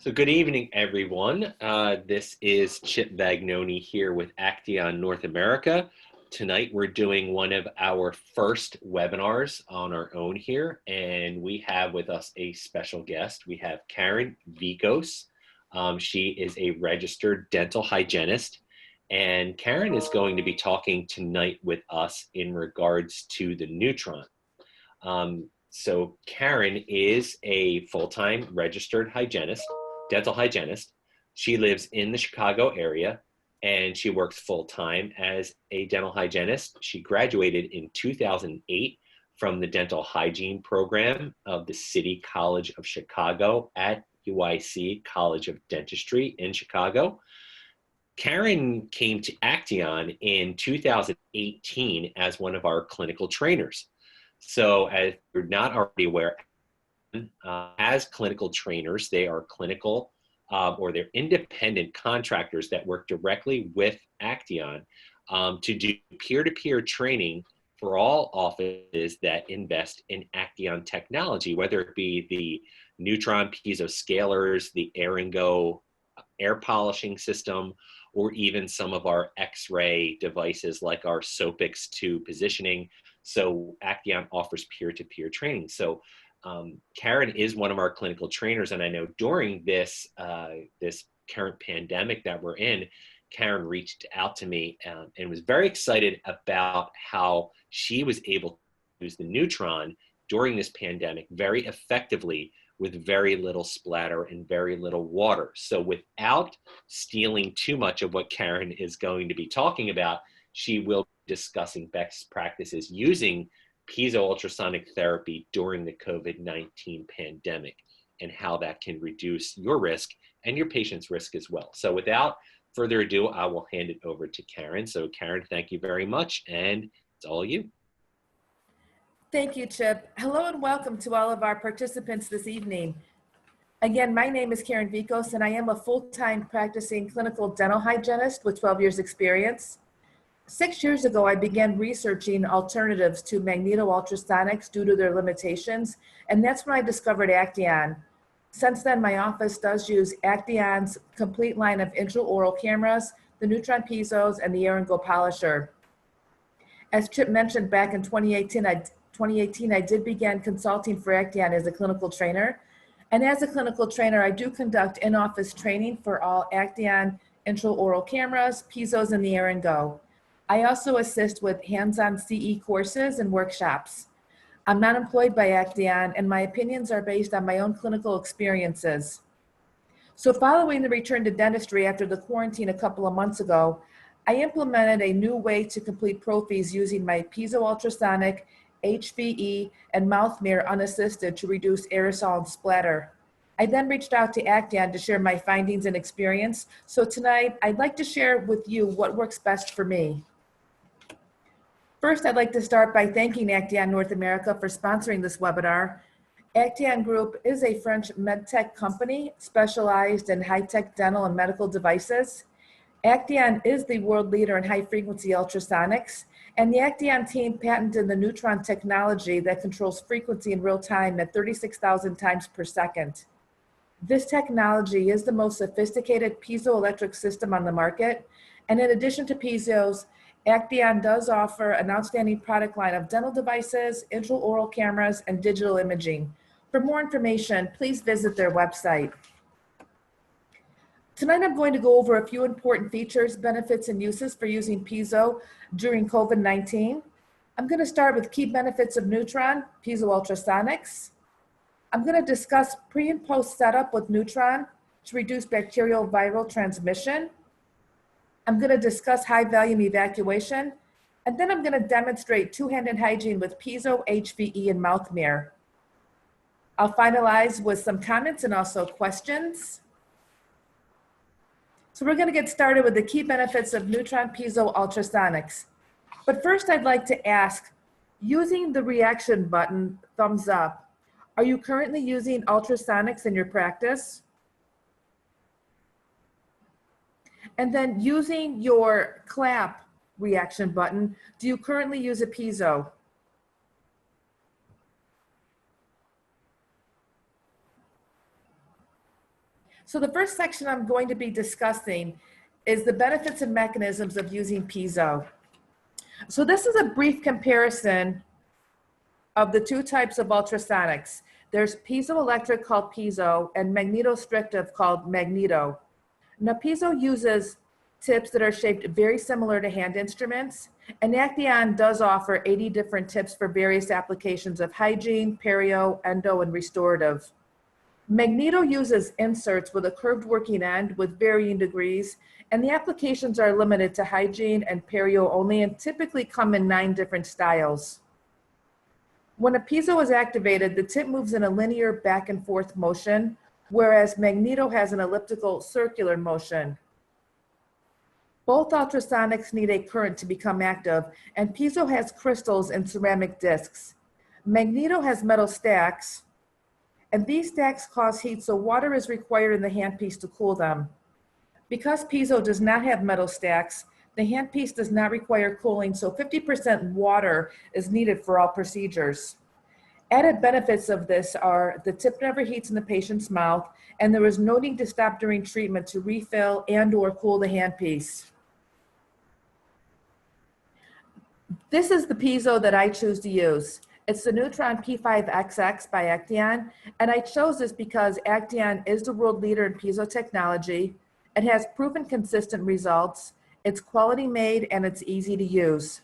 So good evening, everyone. This is Chip Vagnoni here with Acteon North America. Tonight, we're doing one of our first webinars on our own here, and we have with us a special guest. We have Karen Vichos. She is a registered dental hygienist, and Karen is going to be talking tonight with us in regards to the Neutron. So Karen is a full-time registered hygienist, dental hygienist. She lives in the Chicago area and she works full-time as a dental hygienist. She graduated in 2008 from the dental hygiene program of the City College of Chicago at UIC College of Dentistry in Chicago. Karen came to Acteon in 2018 as one of our clinical trainers. So as you're not already aware, as clinical trainers, they are clinical or they're independent contractors that work directly with Acteon to do peer-to-peer training for all offices that invest in Acteon technology, whether it be the Neutron Piezo scalers, the Air and Go air polishing system, or even some of our X-ray devices like our Sopix 2 positioning. So Acteon offers peer-to-peer training. So Karen is one of our clinical trainers, and I know during this this current pandemic that we're in, Karen reached out to me and was very excited about how she was able to use the Neutron during this pandemic very effectively with very little splatter and very little water. So without stealing too much of what Karen is going to be talking about, she will be discussing best practices using Piezo-Ultrasonic therapy during the COVID-19 pandemic and how that can reduce your risk and your patient's risk as well. So without further ado, I will hand it over to Karen. So Karen, thank you very much, and it's all you. Thank you, Chip. Hello and welcome to all of our participants this evening. Again, my name is Karen Vichos, and I am a full-time practicing clinical dental hygienist with 12 years experience. 6 years ago, I began researching alternatives to magneto-ultrasonics due to their limitations, and that's when I discovered Acteon. Since then, my office does use Acteon's complete line of intraoral cameras, the Neutron Piezos, and the Air and Go Polisher. As Chip mentioned, back in 2018, I did begin consulting for Acteon as a clinical trainer. And as a clinical trainer, I do conduct in-office training for all Acteon intraoral cameras, Piezos, and the Air and Go. I also assist with hands-on CE courses and workshops. I'm not employed by Acteon, and my opinions are based on my own clinical experiences. So following the return to dentistry after the quarantine a couple of months ago, I implemented a new way to complete prophies using my Piezo-Ultrasonic, HVE, and mouth mirror unassisted to reduce aerosol and splatter. I then reached out to Acteon to share my findings and experience. So tonight, I'd like to share with you what works best for me. First, I'd like to start by thanking Acteon North America for sponsoring this webinar. Acteon Group is a French medtech company specialized in high-tech dental and medical devices. Acteon is the world leader in high-frequency ultrasonics, and the Acteon team patented the Neutron technology that controls frequency in real time at 36,000 times per second. This technology is the most sophisticated piezoelectric system on the market, and in addition to Piezos, Acteon does offer an outstanding product line of dental devices, intraoral cameras, and digital imaging. For more information, please visit their website. Tonight, I'm going to go over a few important features, benefits, and uses for using Piezo during COVID-19. I'm going to start with key benefits of Neutron, Piezo-Ultrasonics. I'm going to discuss pre and post setup with Neutron to reduce bacterial viral transmission. I'm going to discuss high volume evacuation, and then I'm going to demonstrate two-handed hygiene with Piezo, HVE, and mouth mirror. I'll finalize with some comments and also questions. So we're going to get started with the key benefits of Neutron Piezo-Ultrasonics. But first, I'd like to ask, using the reaction button, thumbs up, are you currently using ultrasonics in your practice? And then using your clap reaction button, do you currently use a Piezo? So the first section I'm going to be discussing is the benefits and mechanisms of using piezo. So this is a brief comparison of the two types of ultrasonics. There's piezoelectric called piezo and magnetostrictive called magneto. Now piezo uses tips that are shaped very similar to hand instruments, and Acteon does offer 80 different tips for various applications of hygiene, perio, endo, and restorative. Magneto uses inserts with a curved working end with varying degrees, and the applications are limited to hygiene and perio only and typically come in 9 different styles. When a piezo is activated, the tip moves in a linear back and forth motion, whereas magneto has an elliptical circular motion. Both ultrasonics need a current to become active, and piezo has crystals and ceramic discs. Magneto has metal stacks, and these stacks cause heat, so water is required in the handpiece to cool them. Because piezo does not have metal stacks, the handpiece does not require cooling, so 50% water is needed for all procedures. Added benefits of this are the tip never heats in the patient's mouth, and there is no need to stop during treatment to refill and/or cool the handpiece. This is the piezo that I choose to use. It's the Neutron P5XX by Acteon, and I chose this because Acteon is the world leader in piezo technology. It has proven consistent results, it's quality made, and it's easy to use.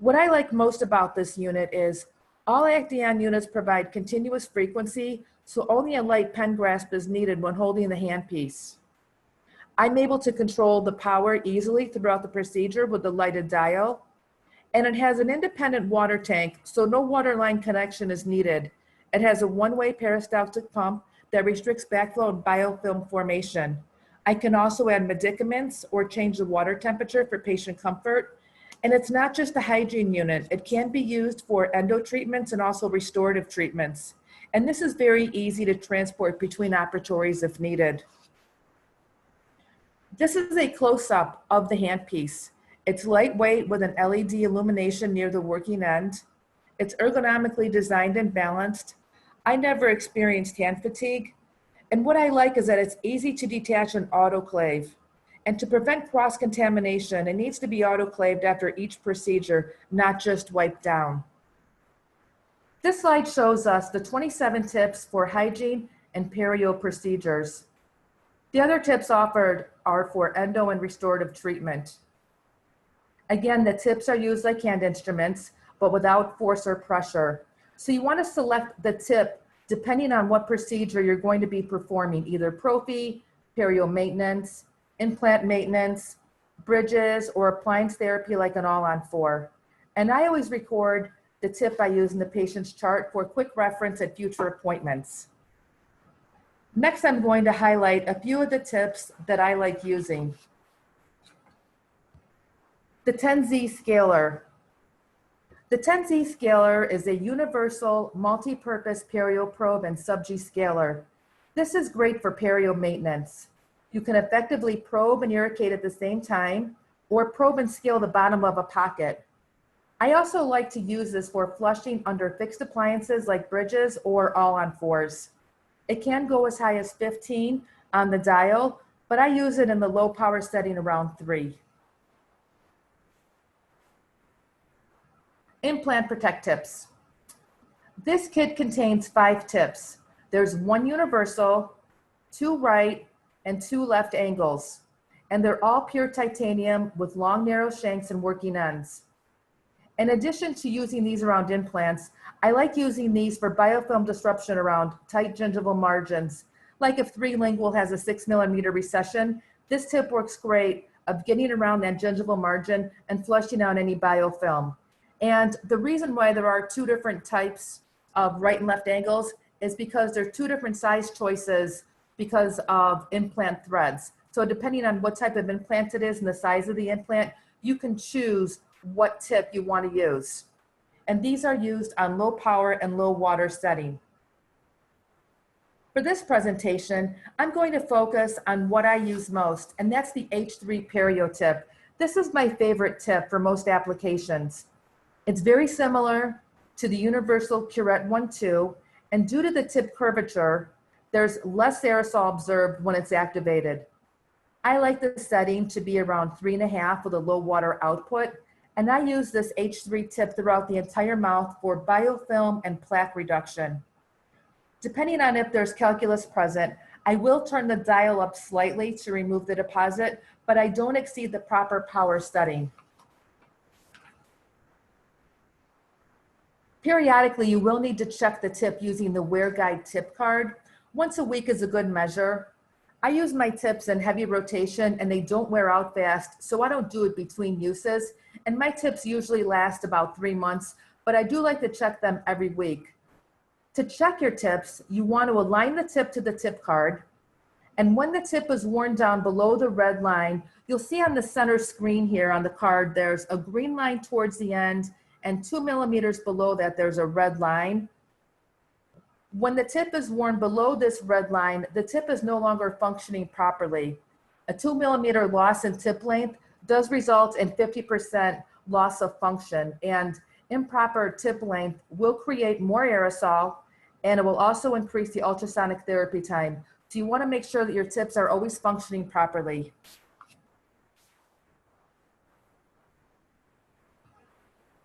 What I like most about this unit is all Acteon units provide continuous frequency, so only a light pen grasp is needed when holding the handpiece. I'm able to control the power easily throughout the procedure with the lighted dial, and it has an independent water tank, so no water line connection is needed. It has a one-way peristaltic pump that restricts backflow and biofilm formation. I can also add medicaments or change the water temperature for patient comfort. And it's not just a hygiene unit. It can be used for endo treatments and also restorative treatments. And this is very easy to transport between operatories if needed. This is a close-up of the handpiece. It's lightweight with an LED illumination near the working end. It's ergonomically designed and balanced. I never experienced hand fatigue. And what I like is that it's easy to detach and autoclave. And to prevent cross-contamination, it needs to be autoclaved after each procedure, not just wiped down. This slide shows us the 27 tips for hygiene and perio procedures. The other tips offered are for endo and restorative treatment. Again, the tips are used like hand instruments, but without force or pressure. So you want to select the tip depending on what procedure you're going to be performing, either prophy, perio maintenance, implant maintenance, bridges, or appliance therapy like an all-on-4. And I always record the tip I use in the patient's chart for quick reference at future appointments. Next, I'm going to highlight a few of the tips that I like using. The 10Z scaler. The 10Z scaler is a universal multi-purpose perio probe and sub-G scaler. This is great for perio maintenance. You can effectively probe and irrigate at the same time, or probe and scale the bottom of a pocket. I also like to use this for flushing under fixed appliances like bridges or all-on-4s. It can go as high as 15 on the dial, but I use it in the low power setting around 3. Implant Protect tips. This kit contains 5 tips. There's 1 universal, 2 right, and 2 left angles. And they're all pure titanium with long, narrow shanks and working ends. In addition to using these around implants, I like using these for biofilm disruption around tight gingival margins. Like if 3 lingual has a 6mm recession, this tip works great of getting around that gingival margin and flushing out any biofilm. And the reason why there are 2 different types of right and left angles is because there are 2 different size choices because of implant threads. So depending on what type of implant it is and the size of the implant, you can choose what tip you want to use. And these are used on low power and low water setting. For this presentation, I'm going to focus on what I use most, and that's the H3 perio tip. This is my favorite tip for most applications. It's very similar to the universal Curette 1-2, and due to the tip curvature, there's less aerosol observed when it's activated. I like the setting to be around 3.5 with a low water output, and I use this H3 tip throughout the entire mouth for biofilm and plaque reduction. Depending on if there's calculus present, I will turn the dial up slightly to remove the deposit, but I don't exceed the proper power setting. Periodically, you will need to check the tip using the Wear Guide tip card. Once a week is a good measure. I use my tips in heavy rotation and they don't wear out fast, so I don't do it between uses. And my tips usually last about 3 months, but I do like to check them every week. To check your tips, you want to align the tip to the tip card. And when the tip is worn down below the red line, you'll see on the center screen here on the card, there's a green line towards the end, and 2 millimeters below that, there's a red line. When the tip is worn below this red line, the tip is no longer functioning properly. A 2 millimeter loss in tip length does result in 50% loss of function, and improper tip length will create more aerosol, and it will also increase the ultrasonic therapy time. So you want to make sure that your tips are always functioning properly.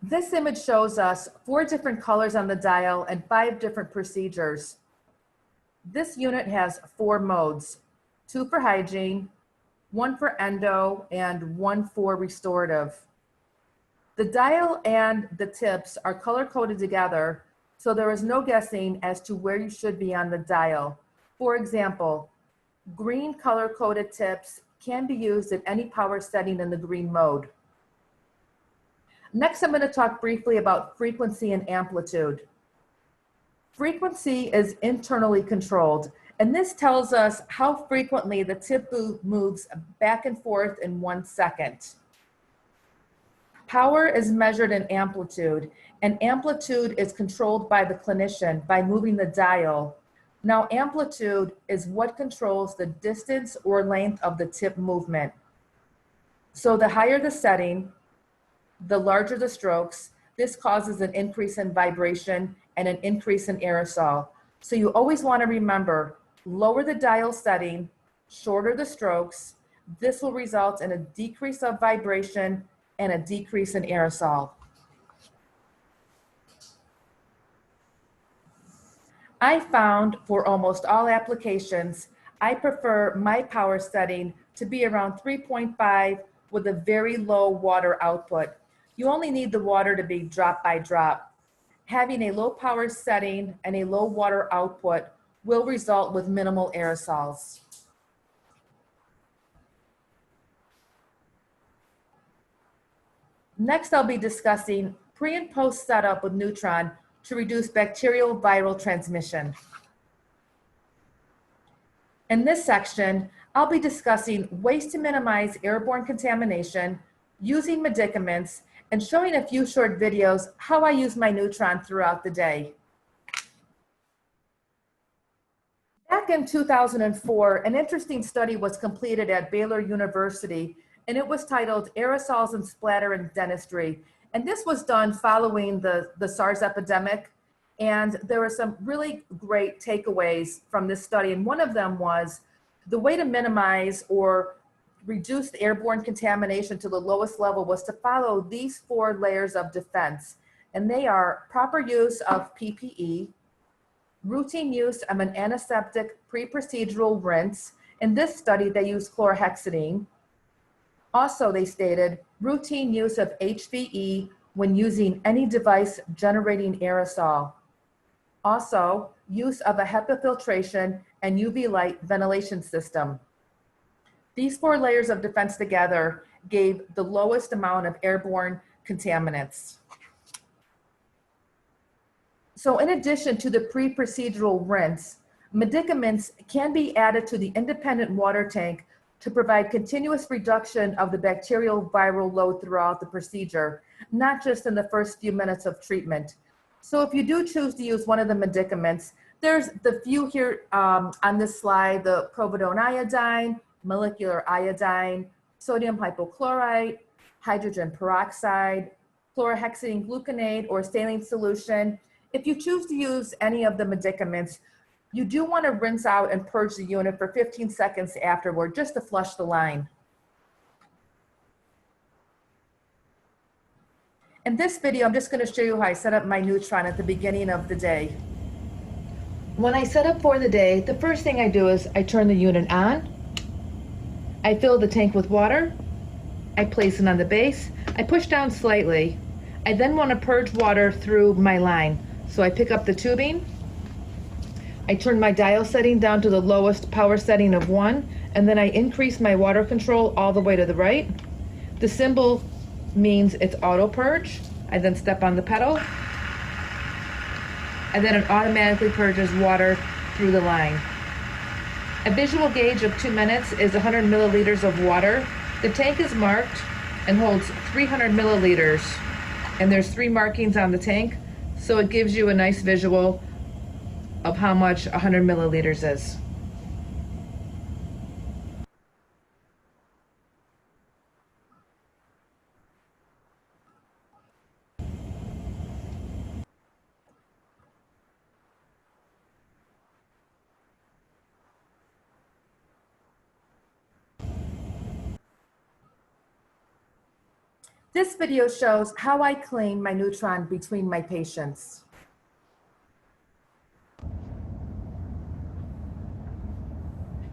This image shows us 4 different colors on the dial and 5 different procedures. This unit has 4 modes, 2 for hygiene, 1 for endo, and 1 for restorative. The dial and the tips are color-coded together, so there is no guessing as to where you should be on the dial. For example, green color-coded tips can be used at any power setting in the green mode. Next, I'm going to talk briefly about frequency and amplitude. Frequency is internally controlled, and this tells us how frequently the tip moves back and forth in 1 second. Power is measured in amplitude, and amplitude is controlled by the clinician by moving the dial. Now, amplitude is what controls the distance or length of the tip movement. So the higher the setting, the larger the strokes, this causes an increase in vibration and an increase in aerosol. So you always want to remember, lower the dial setting, shorter the strokes. This will result in a decrease of vibration and a decrease in aerosol. I found for almost all applications, I prefer my power setting to be around 3.5 with a very low water output. You only need the water to be drop by drop. Having a low power setting and a low water output will result with minimal aerosols. Next, I'll be discussing pre and post setup with Neutron to reduce bacterial viral transmission. In this section, I'll be discussing ways to minimize airborne contamination, using medicaments, and showing a few short videos how I use my Neutron throughout the day. Back in 2004, an interesting study was completed at Baylor University, and it was titled Aerosols and Splatter in Dentistry. And this was done following the SARS epidemic. And there were some really great takeaways from this study. And one of them was the way to minimize or reduce the airborne contamination to the lowest level was to follow these 4 layers of defense. And they are proper use of PPE, routine use of an antiseptic pre-procedural rinse. In this study, they used chlorhexidine. Also, they stated routine use of HVE when using any device generating aerosol. Also, use of a HEPA filtration and UV light ventilation system. These 4 layers of defense together gave the lowest amount of airborne contaminants. So in addition to the pre-procedural rinse, medicaments can be added to the independent water tank to provide continuous reduction of the bacterial viral load throughout the procedure, not just in the first few minutes of treatment. So if you do choose to use one of the medicaments, there's the few here on this slide, the povidone iodine, molecular iodine, sodium hypochlorite, hydrogen peroxide, chlorhexidine gluconate or saline solution. If you choose to use any of the medicaments, You do want to rinse out and purge the unit for 15 seconds afterward, just to flush the line. In this video, I'm just going to show you how I set up my Neutron at the beginning of the day. When I set up for the day, the first thing I do is I turn the unit on. I fill the tank with water. I place it on the base. I push down slightly. I then want to purge water through my line. So I pick up the tubing. I turn my dial setting down to the lowest power setting of 1, and then I increase my water control all the way to the right. The symbol means it's auto purge. I then step on the pedal, and then it automatically purges water through the line. A visual gauge of 2 minutes is 100 milliliters of water. The tank is marked and holds 300 milliliters, and there's 3 markings on the tank, so it gives you a nice visual of how much 100 milliliters is. This video shows how I clean my Neutron between my patients.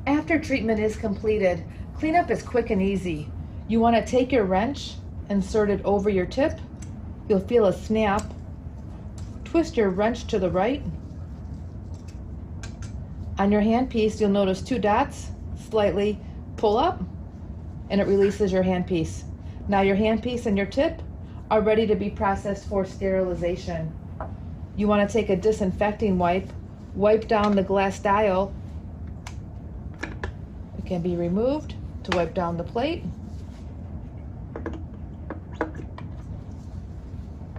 After treatment is completed, cleanup is quick and easy. You want to take your wrench, insert it over your tip. You'll feel a snap. Twist your wrench to the right. On your handpiece, you'll notice 2 dots. Slightly pull up, and it releases your handpiece. Now your handpiece and your tip are ready to be processed for sterilization. You want to take a disinfecting wipe, wipe down the glass dial. It can be removed to wipe down the plate.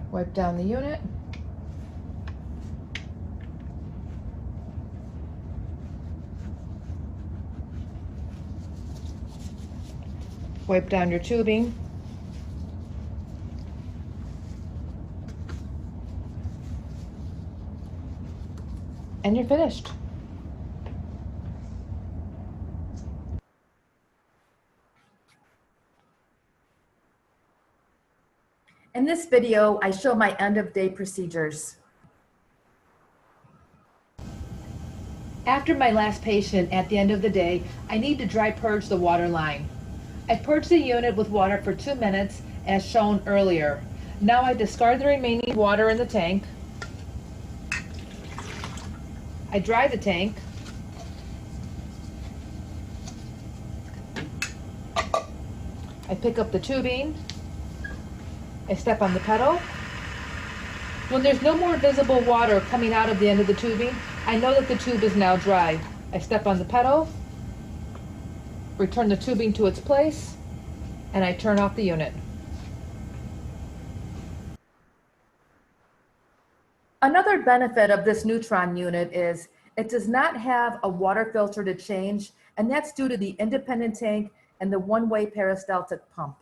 Wipe down the unit. Wipe down your tubing. And you're finished. In this video, I show my end-of-day procedures. After my last patient at the end of the day, I need to dry purge the water line. I purge the unit with water for 2 minutes as shown earlier. Now I discard the remaining water in the tank. I dry the tank. I pick up the tubing. I step on the pedal. When there's no more visible water coming out of the end of the tubing, I know that the tube is now dry. I step on the pedal, return the tubing to its place, and I turn off the unit. Another benefit of this Neutron unit is it does not have a water filter to change, and that's due to the independent tank and the one-way peristaltic pump.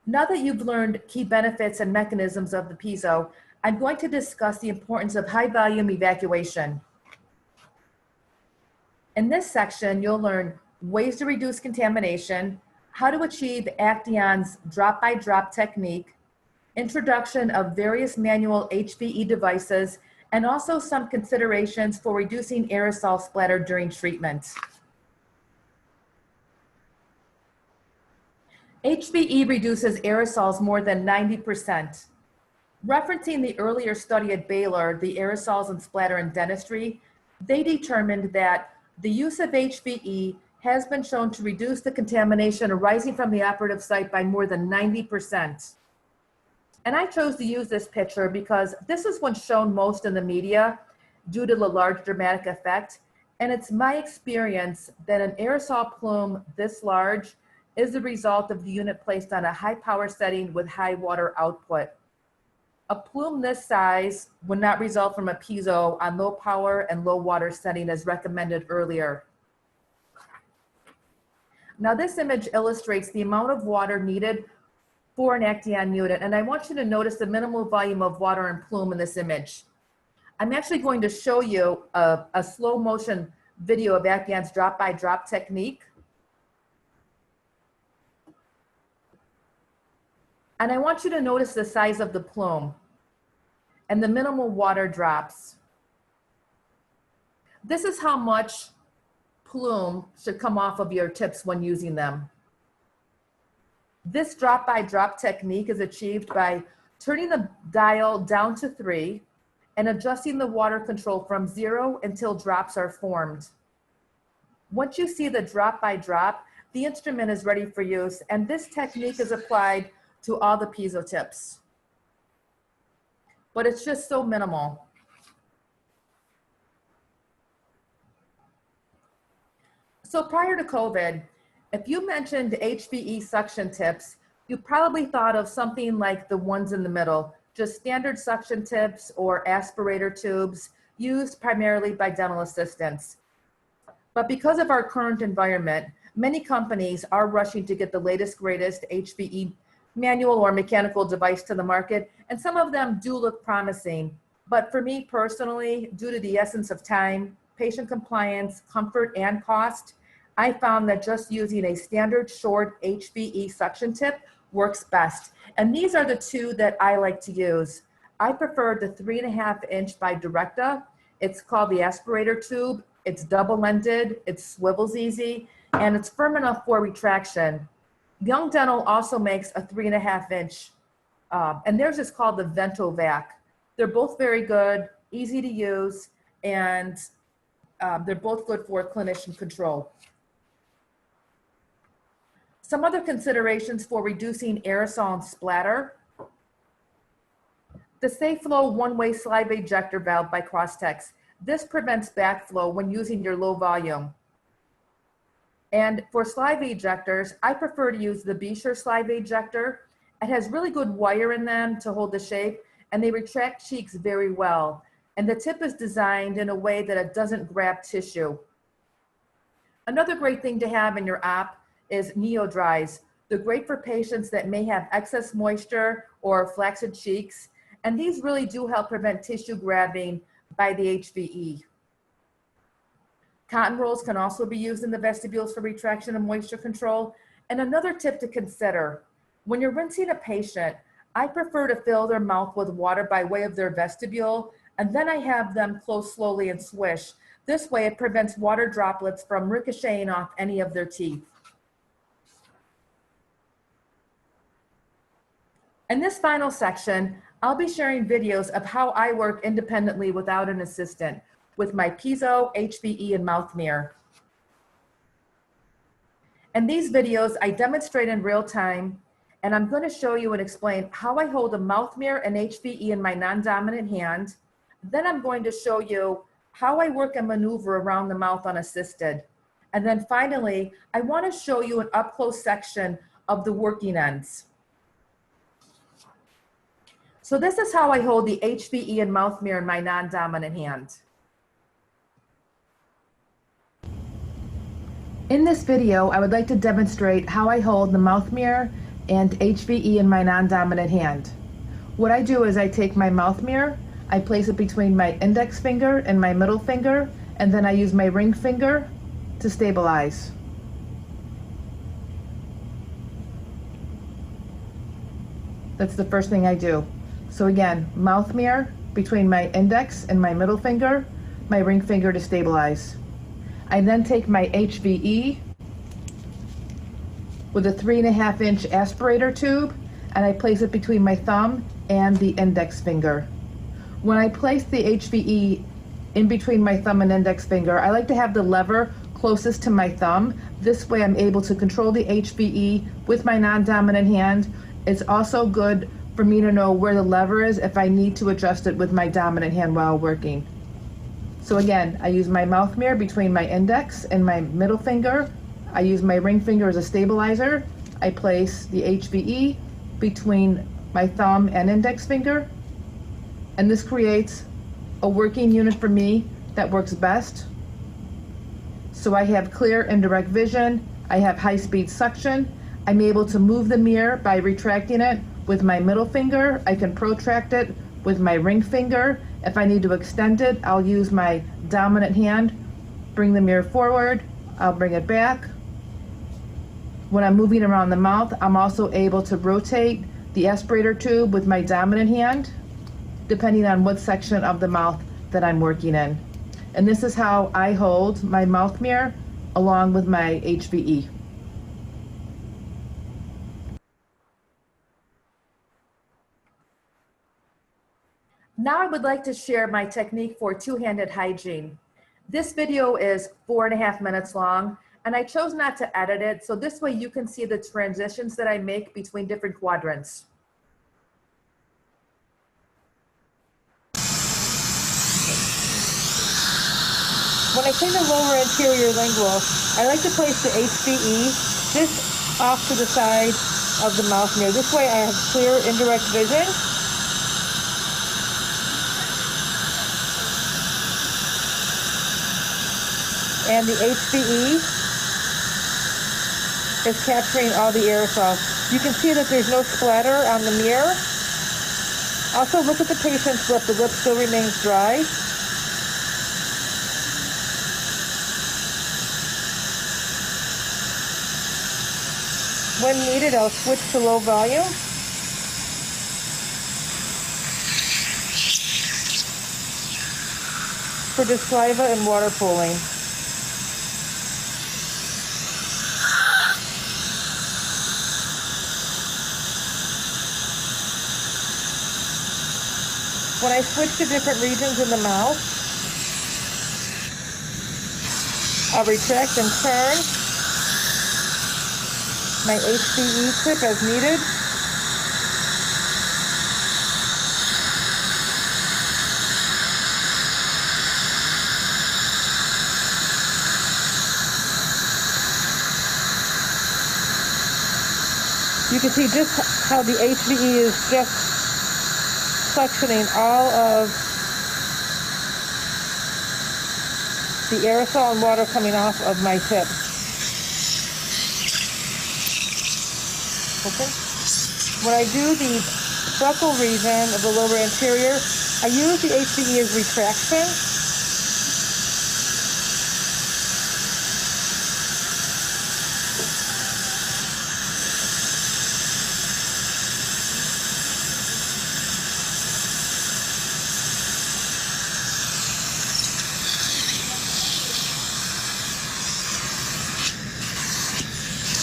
Now that you've learned key benefits and mechanisms of the Piezo, I'm going to discuss the importance of high volume evacuation. In this section, you'll learn ways to reduce contamination, how to achieve Acteon's drop-by-drop technique, introduction of various manual HVE devices, and also some considerations for reducing aerosol splatter during treatment. HVE reduces aerosols more than 90%. Referencing the earlier study at Baylor, the aerosols and splatter in dentistry, they determined that the use of HVE has been shown to reduce the contamination arising from the operative site by more than 90%. And I chose to use this picture because this is what's shown most in the media due to the large dramatic effect. And it's my experience that an aerosol plume this large is the result of the unit placed on a high power setting with high water output. A plume this size would not result from a piezo on low power and low water setting as recommended earlier. Now this image illustrates the amount of water needed for an Acteon unit, and I want you to notice the minimal volume of water and plume in this image. I'm actually going to show you a slow motion video of Acteon's drop-by-drop technique. And I want you to notice the size of the plume and the minimal water drops. This is how much plume should come off of your tips when using them. This drop-by-drop technique is achieved by turning the dial down to 3 and adjusting the water control from 0 until drops are formed. Once you see the drop-by-drop, the instrument is ready for use, and this technique is applied to all the piezo tips. But it's just so minimal. So prior to COVID, if you mentioned HVE suction tips, you probably thought of something like the ones in the middle, just standard suction tips or aspirator tubes used primarily by dental assistants. But because of our current environment, many companies are rushing to get the latest, greatest HVE manual or mechanical device to the market, and some of them do look promising. But for me personally, due to the essence of time, patient compliance, comfort, and cost, I found that just using a standard short HVE suction tip works best. And these are the two that I like to use. I prefer the 3.5 inch by Directa. It's called the aspirator tube. It's double-ended, it swivels easy, and it's firm enough for retraction. Young Dental also makes a 3.5 inch, and theirs is called the Ventovac. They're both very good, easy to use, and they're both good for clinician control. Some other considerations for reducing aerosol and splatter. The SafeFlow one-way saliva ejector valve by Crosstex. This prevents backflow when using your low volume. And for saliva ejectors, I prefer to use the Bisher saliva ejector. It has really good wire in them to hold the shape, and they retract cheeks very well. And the tip is designed in a way that it doesn't grab tissue. Another great thing to have in your op is NeoDries. They're great for patients that may have excess moisture or flaccid cheeks, and these really do help prevent tissue grabbing by the HVE. Cotton rolls can also be used in the vestibules for retraction and moisture control. And another tip to consider, when you're rinsing a patient, I prefer to fill their mouth with water by way of their vestibule, and then I have them close slowly and swish. This way it prevents water droplets from ricocheting off any of their teeth. In this final section, I'll be sharing videos of how I work independently without an assistant with my Piezo, HVE, and mouth mirror. In these videos, I demonstrate in real time, and I'm going to show you and explain how I hold a mouth mirror and HVE in my non-dominant hand. Then I'm going to show you how I work and maneuver around the mouth unassisted. And then finally, I want to show you an up-close section of the working ends. So this is how I hold the HVE and mouth mirror in my non-dominant hand. In this video, I would like to demonstrate how I hold the mouth mirror and HVE in my non-dominant hand. What I do is I take my mouth mirror, I place it between my index finger and my middle finger, and then I use my ring finger to stabilize. That's the first thing I do. So again, mouth mirror between my index and my middle finger, my ring finger to stabilize. I then take my HVE with a 3.5 inch aspirator tube, and I place it between my thumb and the index finger. When I place the HVE in between my thumb and index finger, I like to have the lever closest to my thumb. This way I'm able to control the HVE with my non-dominant hand. It's also good for me to know where the lever is if I need to adjust it with my dominant hand while working. So again, I use my mouth mirror between my index and my middle finger. I use my ring finger as a stabilizer. I place the HVE between my thumb and index finger. And this creates a working unit for me that works best. So I have clear and direct vision. I have high-speed suction. I'm able to move the mirror by retracting it with my middle finger. I can protract it with my ring finger. If I need to extend it, I'll use my dominant hand, bring the mirror forward, I'll bring it back. When I'm moving around the mouth, I'm also able to rotate the aspirator tube with my dominant hand, depending on what section of the mouth that I'm working in. And this is how I hold my mouth mirror along with my HVE. Now I would like to share my technique for two-handed hygiene. This video is 4.5 minutes long, and I chose not to edit it, so this way you can see the transitions that I make between different quadrants. When I clean the lower anterior lingual, I like to place the HVE just off to the side of the mouth mirror. This way I have clear indirect vision. And the HVE is capturing all the aerosol. You can see that there's no splatter on the mirror. Also, look at the patient's lip. The lip still remains dry. When needed, I'll switch to low volume. For the saliva and water pooling. When I switch to different regions in the mouth, I'll retract and turn my HVE tip as needed. You can see just how the HVE is just suctioning all of the aerosol and water coming off of my tip. Okay. When I do the buccal region of the lower anterior, I use the HVE as retraction.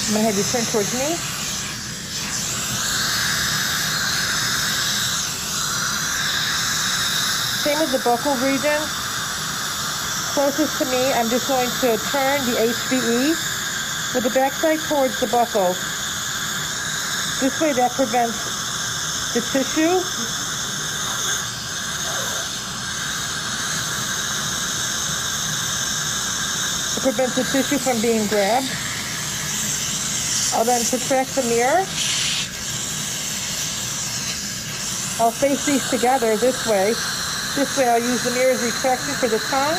I'm going to have you turn towards me. Same as the buccal region. Closest to me, I'm just going to turn the HVE with the backside towards the buccal. This way that prevents the tissue from being grabbed. I'll then retract the mirror. I'll face these together this way. This way I'll use the mirror as retraction for the tongue,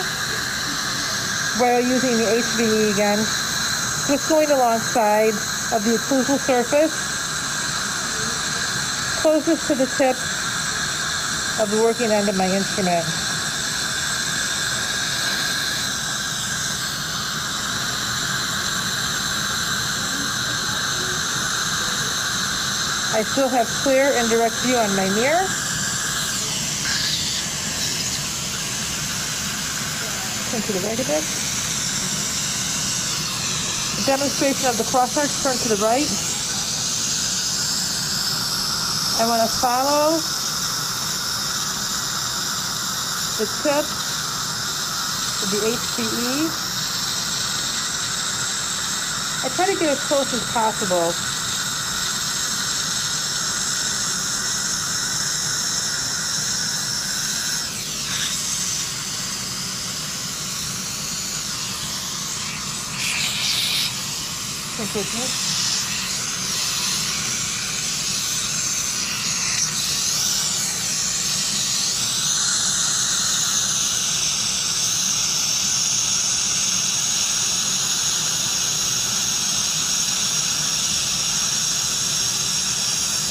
while using the HVE again, just going alongside of the occlusal surface, closest to the tip of the working end of my instrument. I still have clear and direct view on my mirror. Turn to the right a bit. A demonstration of the cross arch, turn to the right. I want to follow the tip of the HVE. I try to get as close as possible.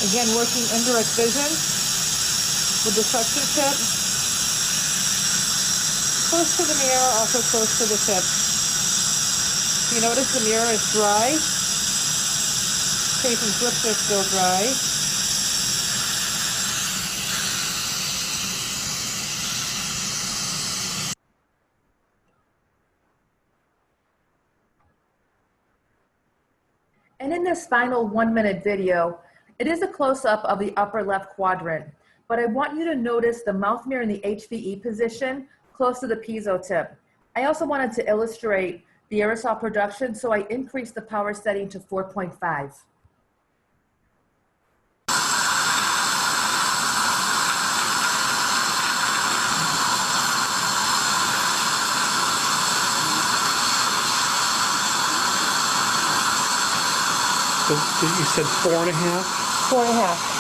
Again, working indirect vision. with the suction tip. Close to the mirror, also close to the tip. You notice the mirror is dry. Patient's lips are still dry. And in this final 1-minute video, it is a close-up of the upper left quadrant, but I want you to notice the mouth mirror in the HVE position close to the piezo tip. I also wanted to illustrate the aerosol production, so I increased the power setting to 4.5. So you said 4.5? 4.5.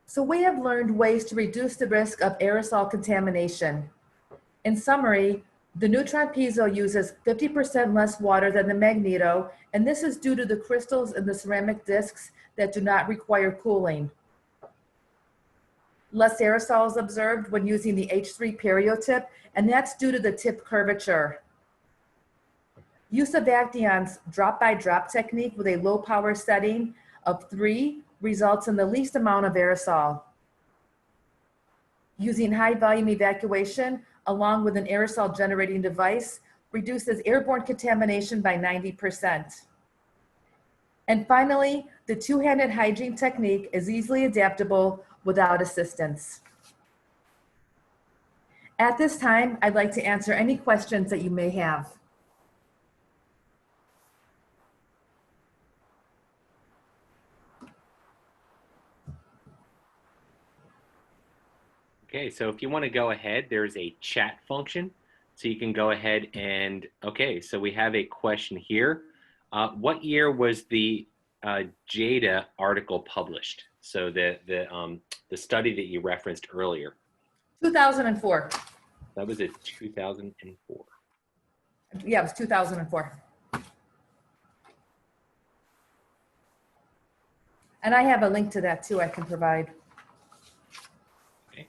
So we have learned ways to reduce the risk of aerosol contamination. In summary, the Neutron Piezo uses 50% less water than the Magneto, and this is due to the crystals in the ceramic discs that do not require cooling. Less aerosol is observed when using the H3 perio tip, and that's due to the tip curvature. Use of Acteon's drop-by-drop technique with a low power setting of 3 results in the least amount of aerosol. Using high volume evacuation along with an aerosol generating device reduces airborne contamination by 90%. And finally, the two-handed hygiene technique is easily adaptable without assistance. At this time, I'd like to answer any questions that you may have. Okay, so if you want to go ahead, there's a chat function. So you can go ahead and, okay, so we have a question here. What year was the JADA article published? So the study that you referenced earlier. 2004. That was a 2004. Yeah, it was 2004. And I have a link to that too I can provide. Okay.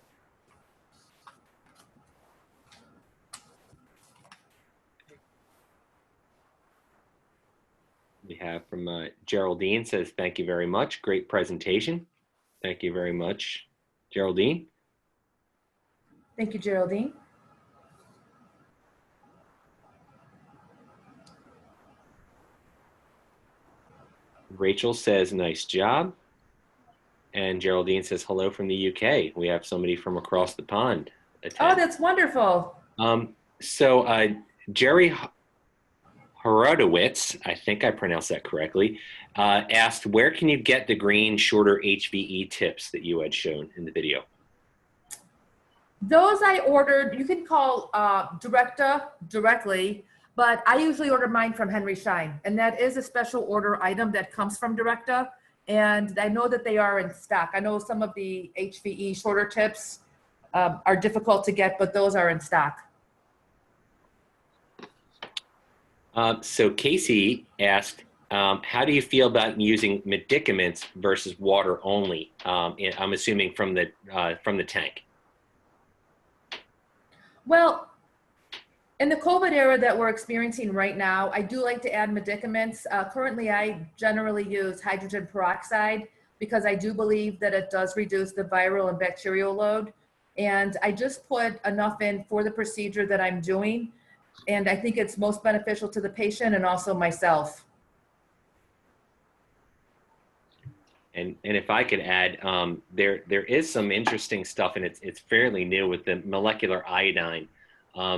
We have from Geraldine says, thank you very much. Great presentation. Thank you very much, Geraldine. Thank you, Geraldine. Rachel says, nice job. And Geraldine says, hello from the UK. We have somebody from across the pond attend. Oh, that's wonderful. Jerry Horodowitz, I think I pronounced that correctly, asked, where can you get the green, shorter HVE tips that you had shown in the video? Those I ordered, you can call Directa directly, but I usually order mine from Henry Schein, and that is a special order item that comes from Directa, and I know that they are in stock. I know some of the HVE shorter tips are difficult to get, but those are in stock. So Casey asked, how do you feel about using medicaments versus water only? I'm assuming from the tank. Well, in the COVID era that we're experiencing right now, I do like to add medicaments. Currently, I generally use hydrogen peroxide because I do believe that it does reduce the viral and bacterial load. And I just put enough in for the procedure that I'm doing. And I think it's most beneficial to the patient and also myself. And if I could add, there is some interesting stuff, and it's fairly new with the molecular iodine.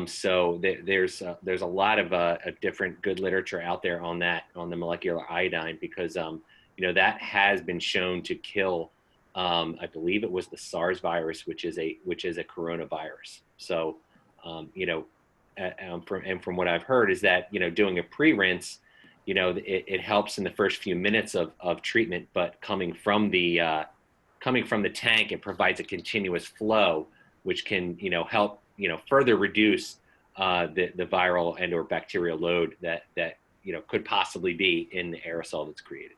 So there's a lot of different good literature out there on that, on the molecular iodine, because you know, that has been shown to kill, I believe it was the SARS virus, which is a coronavirus. So you know, from what I've heard is that, you know, doing a pre-rinse, you know, it helps in the first few minutes of treatment, but coming from the tank, it provides a continuous flow, which can, you know, help, you know, further reduce the viral and or bacterial load that you know, could possibly be in the aerosol that's created.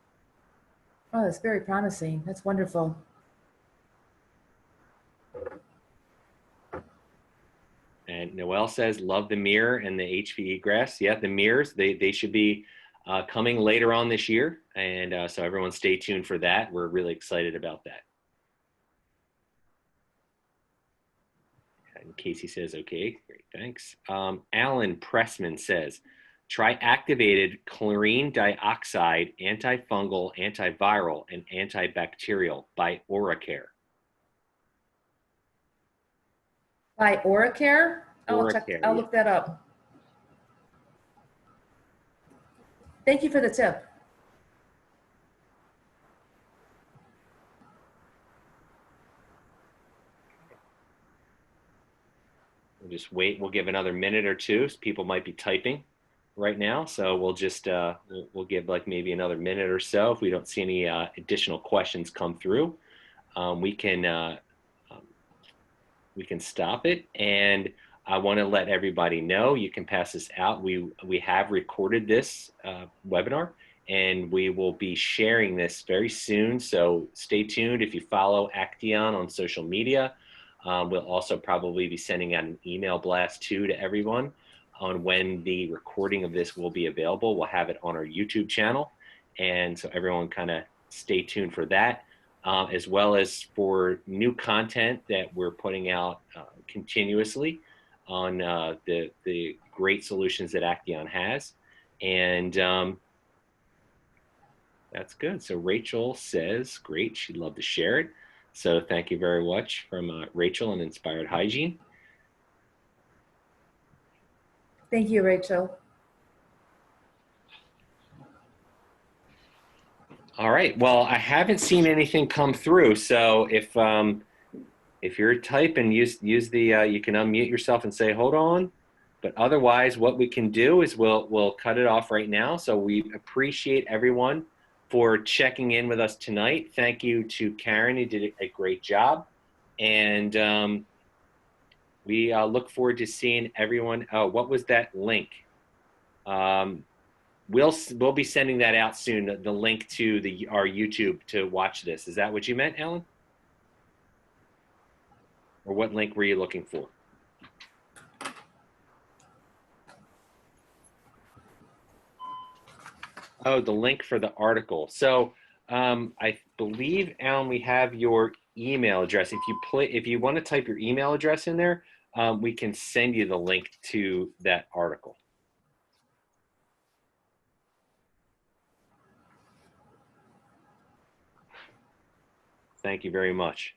Oh, that's very promising. That's wonderful. And Noel says, love the mirror and the HVE grass. Yeah, the mirrors, they should be coming later on this year. And so everyone stay tuned for that. We're really excited about that. And Casey says, okay, great, thanks. Alan Pressman says, try activated chlorine dioxide, antifungal, antiviral, and antibacterial by OraCare. By OraCare? OraCare, I'll look that up. Thank you for the tip. We'll just wait. We'll give another minute or two. People might be typing right now, so we'll just we'll give like maybe another minute or so. If we don't see any additional questions come through, we can stop it. And I want to let everybody know, you can pass this out. We have recorded this webinar, and we will be sharing this very soon. So stay tuned. If you follow Acteon on social media, we'll also probably be sending out an email blast too to everyone on when the recording of this will be available. We'll have it on our YouTube channel. And so everyone kind of stay tuned for that, as well as for new content that we're putting out continuously on the great solutions that Acteon has. And that's good. So Rachel says, great, she'd love to share it. So thank you very much from Rachel and Inspired Hygiene. Thank you, Rachel. All right. Well, I haven't seen anything come through. So if you're typing, use the you can unmute yourself and say, hold on. But otherwise, what we can do is we'll cut it off right now. So we appreciate everyone for checking in with us tonight. Thank you to Karen, who did a great job. And we look forward to seeing everyone. Oh, what was that link? We'll be sending that out soon, the link to our YouTube to watch this. Is that what you meant, Ellen? Or what link were you looking for? Oh, the link for the article. So I believe, Alan, we have your email address. If you want to type your email address in there, we can send you the link to that article. Thank you very much.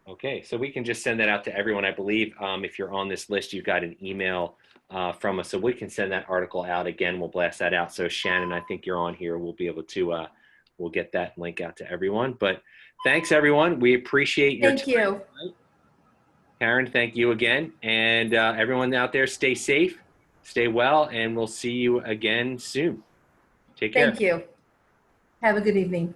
Okay, so we can just send that out to everyone. I believe if you're on this list, you've got an email from us, so we can send that article out again. We'll blast that out. So Shannon, I think you're on here. We'll be able to, we'll get that link out to everyone. But thanks, everyone. We appreciate your time. Thank you. Karen, thank you again. And everyone out there, stay safe, stay well, and we'll see you again soon. Take care. Thank you. Have a good evening.